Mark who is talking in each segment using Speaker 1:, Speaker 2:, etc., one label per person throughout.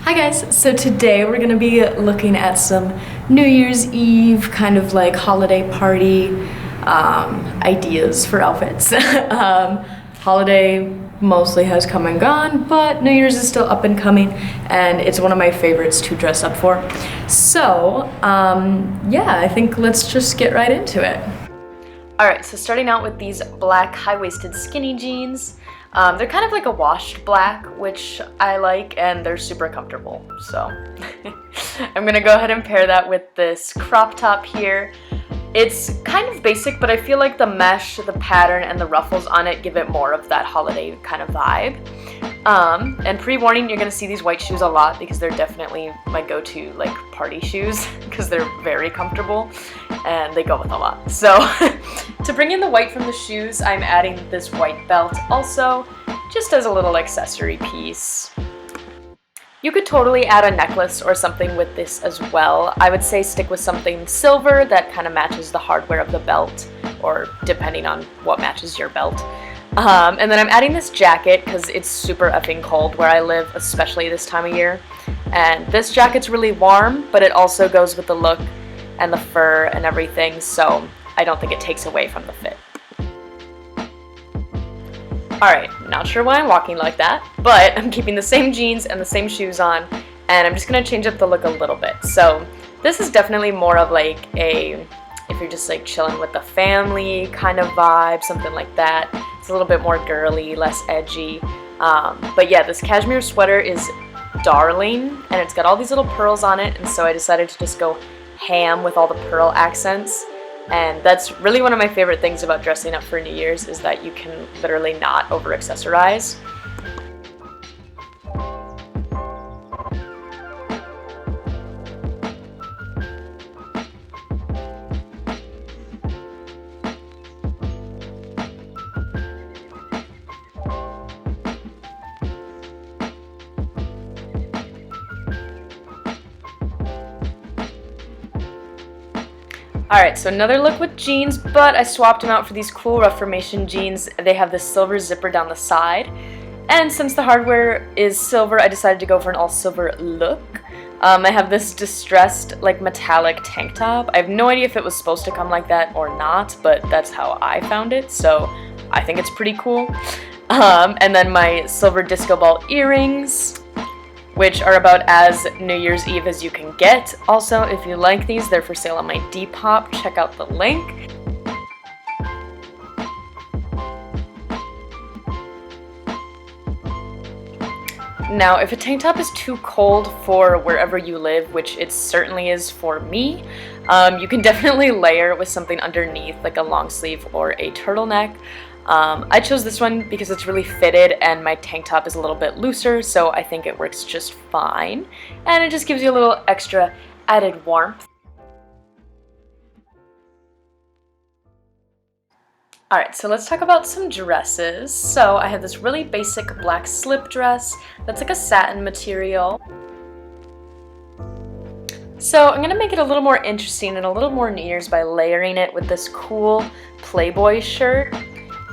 Speaker 1: Hi guys, so today we're gonna be looking at some New Year's Eve kind of like holiday party ideas for outfits. Holiday mostly has come and gone, but New Year's is still up and coming, and it's one of my favorites to dress up for. So yeah, I think let's just get right into it. Alright, so starting out with these black high-waisted skinny jeans. They're kind of like a washed black, which I like, and they're super comfortable, so I'm gonna go ahead and pair that with this crop top here. It's kind of basic, but I feel like the mesh, the pattern, and the ruffles on it give it more of that holiday kind of vibe. And pre-warning, you're gonna see these white shoes a lot because they're definitely my go-to like party shoes because they're very comfortable and they go with a lot. So to bring in the white from the shoes, I'm adding this white belt also, just as a little accessory piece. You could totally add a necklace or something with this as well. I would say stick with something silver that kind of matches the hardware of the belt, or depending on what matches your belt. And then I'm adding this jacket because it's super effing cold where I live, especially this time of year. And this jacket's really warm, but it also goes with the look and the fur and everything, so I don't think it takes away from the fit. Alright, not sure why I'm walking like that, but I'm keeping the same jeans and the same shoes on, and I'm just going to change up the look a little bit. So this is definitely more of like a, if you're just like chilling with the family kind of vibe, something like that. It's a little bit more girly, less edgy. But yeah, this cashmere sweater is darling, and it's got all these little pearls on it, and so I decided to just go ham with all the pearl accents. And that's really one of my favorite things about dressing up for New Year's, is that you can literally not over-accessorize. Alright, so another look with jeans, but I swapped them out for these cool Reformation jeans. They have this silver zipper down the side, and since the hardware is silver, I decided to go for an all-silver look. I have this distressed, like, metallic tank top. I have no idea if it was supposed to come like that or not, but that's how I found it, so I think it's pretty cool. And then my silver disco ball earrings, which are about as New Year's Eve as you can get. Also, if you like these, they're for sale on my Depop. Check out the link. Now, if a tank top is too cold for wherever you live, which it certainly is for me, you can definitely layer with something underneath, like a long sleeve or a turtleneck. I chose this one because it's really fitted and my tank top is a little bit looser, so I think it works just fine. And it just gives you a little extra added warmth. Alright, so let's talk about some dresses. So I have this really basic black slip dress that's like a satin material. So I'm going to make it a little more interesting and a little more New Year's by layering it with this cool Playboy shirt.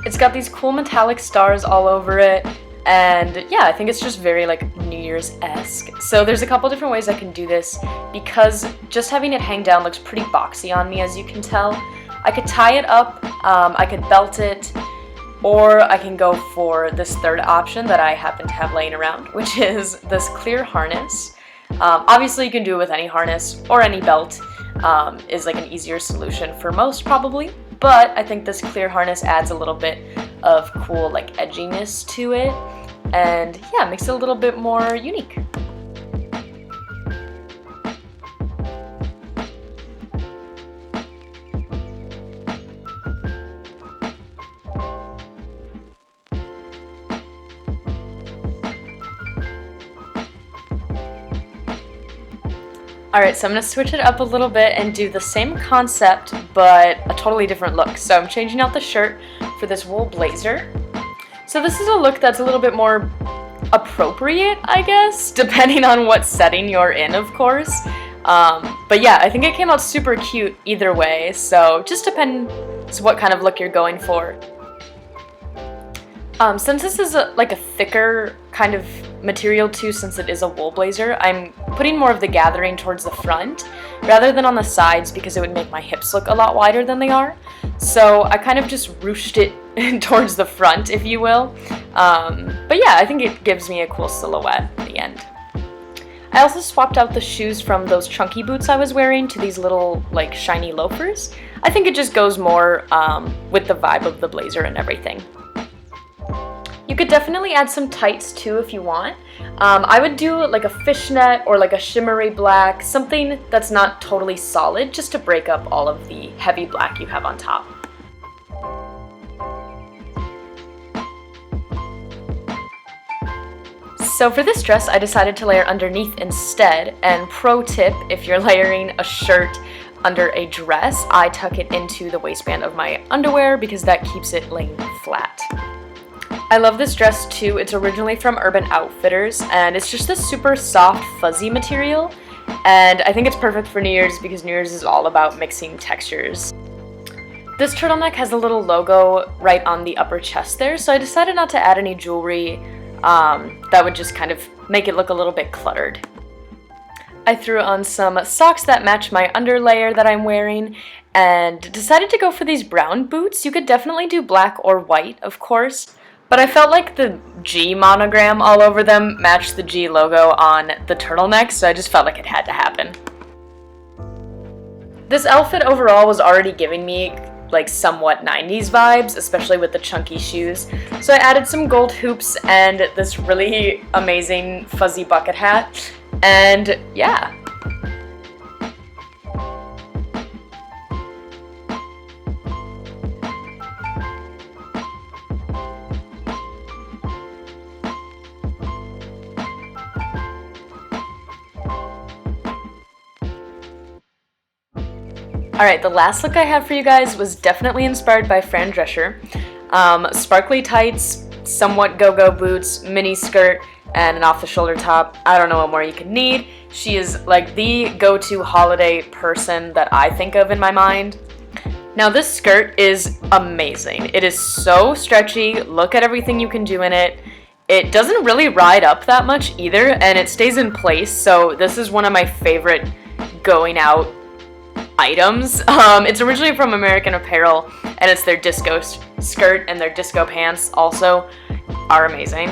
Speaker 1: It's got these cool metallic stars all over it, and yeah, I think it's just very like New Year's-esque. So there's a couple different ways I can do this, because just having it hang down looks pretty boxy on me, as you can tell. I could tie it up, I could belt it, or I can go for this third option that I happen to have laying around, which is this clear harness. Obviously you can do it with any harness or any belt, is like an easier solution for most probably. But I think this clear harness adds a little bit of cool like edginess to it, and yeah, makes it a little bit more unique. Alright, so I'm going to switch it up a little bit and do the same concept, but a totally different look. So I'm changing out the shirt for this wool blazer. So this is a look that's a little bit more appropriate, I guess, depending on what setting you're in, of course. But yeah, I think it came out super cute either way, so just depends what kind of look you're going for. Since this is like a thicker kind of material too, since it is a wool blazer, I'm putting more of the gathering towards the front rather than on the sides because it would make my hips look a lot wider than they are. So I kind of just ruched it towards the front, if you will. But yeah, I think it gives me a cool silhouette at the end. I also swapped out the shoes from those chunky boots I was wearing to these little like shiny loafers. I think it just goes more with the vibe of the blazer and everything. You could definitely add some tights too if you want. I would do like a fishnet or like a shimmery black, something that's not totally solid, just to break up all of the heavy black you have on top. So for this dress, I decided to layer underneath instead, and pro tip, if you're layering a shirt under a dress, I tuck it into the waistband of my underwear because that keeps it laying flat. I love this dress too. It's originally from Urban Outfitters, and it's just this super soft, fuzzy material, and I think it's perfect for New Year's because New Year's is all about mixing textures. This turtleneck has a little logo right on the upper chest there, so I decided not to add any jewelry that would just kind of make it look a little bit cluttered. I threw on some socks that match my underlayer that I'm wearing and decided to go for these brown boots. You could definitely do black or white, of course, but I felt like the G monogram all over them matched the G logo on the turtleneck, so I just felt like it had to happen. This outfit overall was already giving me like somewhat 90s vibes, especially with the chunky shoes. So I added some gold hoops and this really amazing fuzzy bucket hat, and yeah. Alright, the last look I had for you guys was definitely inspired by Fran Drescher. Sparkly tights, somewhat go-go boots, mini skirt, and an off-the-shoulder top. I don't know what more you could need. She is like the go-to holiday person that I think of in my mind. Now this skirt is amazing. It is so stretchy. Look at everything you can do in it. It doesn't really ride up that much either, and it stays in place, so this is one of my favorite going out items. It's originally from American Apparel, and it's their disco skirt, and their disco pants also are amazing.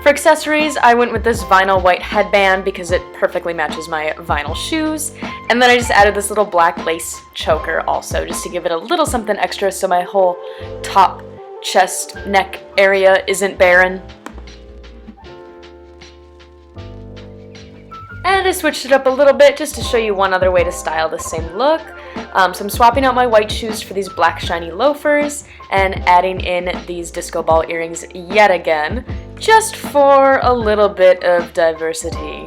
Speaker 1: For accessories, I went with this vinyl white headband because it perfectly matches my vinyl shoes, and then I just added this little black lace choker also just to give it a little something extra so my whole top, chest, neck area isn't barren. And I switched it up a little bit just to show you one other way to style the same look. So I'm swapping out my white shoes for these black shiny loafers and adding in these disco ball earrings yet again, just for a little bit of diversity.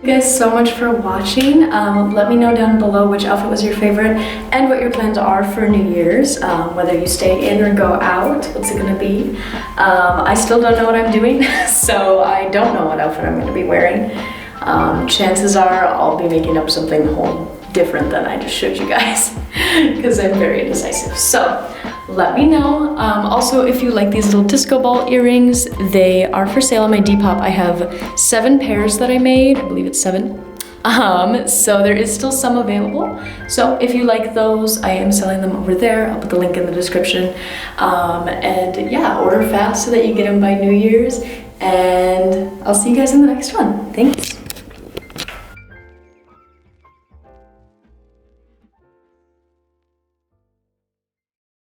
Speaker 2: Thank you guys so much for watching. Let me know down below which outfit was your favorite and what your plans are for New Year's, whether you stay in or go out. What's it gonna be? I still don't know what I'm doing, so I don't know what outfit I'm gonna be wearing. Chances are I'll be making up something whole different than I just showed you guys because I'm very indecisive. So let me know. Also, if you like these little disco ball earrings, they are for sale on my Depop. I have 7 pairs that I made. I believe it's 7. So there is still some available. So if you like those, I am selling them over there. I'll put the link in the description. And yeah, order fast so that you get them by New Year's. And I'll see you guys in the next one. Thanks.